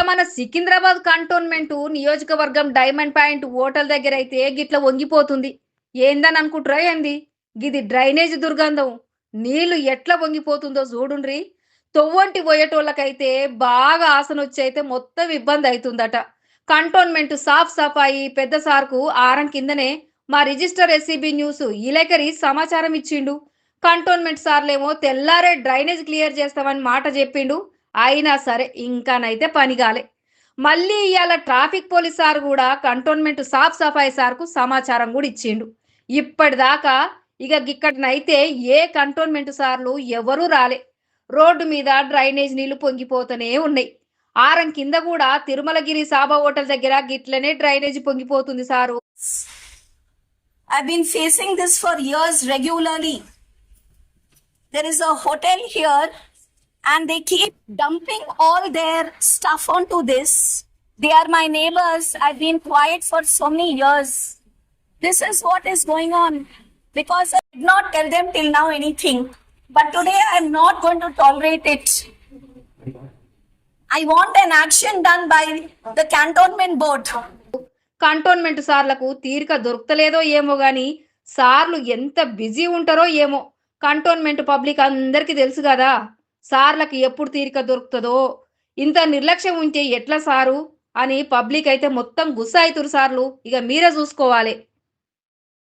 మన సికింద్రాబాద్ కంటోన్మెంట్ నియోజకవర్గం diamond point hotel దగ్గర అయితే గిట్ల వంగిపోతుంది. ఏందని అనుకుంటారా ఏంది? గిది డ్రైనేజ్ దుర్గంధం. నీళ్లు ఎట్లా వంగిపోతుందో చూడుండ్రి. తొవ్వంటి పోయేటోళ్ళకైతే బాగా ఆసనొచ్చి అయితే మొత్తం ఇబ్బంది అవుతుందట. కంటోన్మెంట్ సాఫ్ సఫాయి పెద్ద సార్కు ఆరం కిందనే మా రిజిస్టర్ ఎస్సీబీ న్యూస్ ఇలేకరి సమాచారం ఇచ్చిండు. కంటోన్మెంట్ సార్లేమో తెల్లారే డ్రైనేజ్ క్లియర్ చేస్తామని మాట చెప్పిండు. అయినా సరే ఇంకానైతే పనిగాలే. మళ్ళీ ఇవాళ ట్రాఫిక్ పోలీస్ సార్ కూడా కంటోన్మెంట్ సాఫ్ సఫాయి సార్కు సమాచారం కూడా ఇచ్చిండు. ఇప్పటిదాకా ఇక గిక్కడనైతే ఏ కంటోన్మెంట్ సార్లు ఎవరూ రాలే. రోడ్డు మీద డ్రైనేజ్ నీళ్లు పొంగిపోతూనే ఉన్నాయి. ఆరం కింద కూడా తిరుమలగిరి సాబా హోటల్ దగ్గర గిట్లనే డ్రైనేజ్ పొంగిపోతుంది sir. I've been facing this for years regularly. There is a hotel here and they keep dumping all their stuff onto this. They are my neighbors. I've been quiet for so many years. This is what is going on because I did not tell them till now anything. But today I'm not going to tolerate it. I want an action done by the cantonment board. Cantonment సార్లకు తీరిక దొరుకుతలేదో ఏమో గాని సార్లు ఎంత busy ఉంటారో ఏమో. Cantonment public అందరికీ తెలుసు కదా, సార్లకు ఎప్పుడు తీరిక దొరుకుతుందో. ఇంత నిర్లక్ష్యం ఉంటే ఎట్లా సారు అని పబ్లిక్ అయితే మొత్తం గుస్సాయితురు సార్లు. ఇక మీరే చూసుకోవాలి.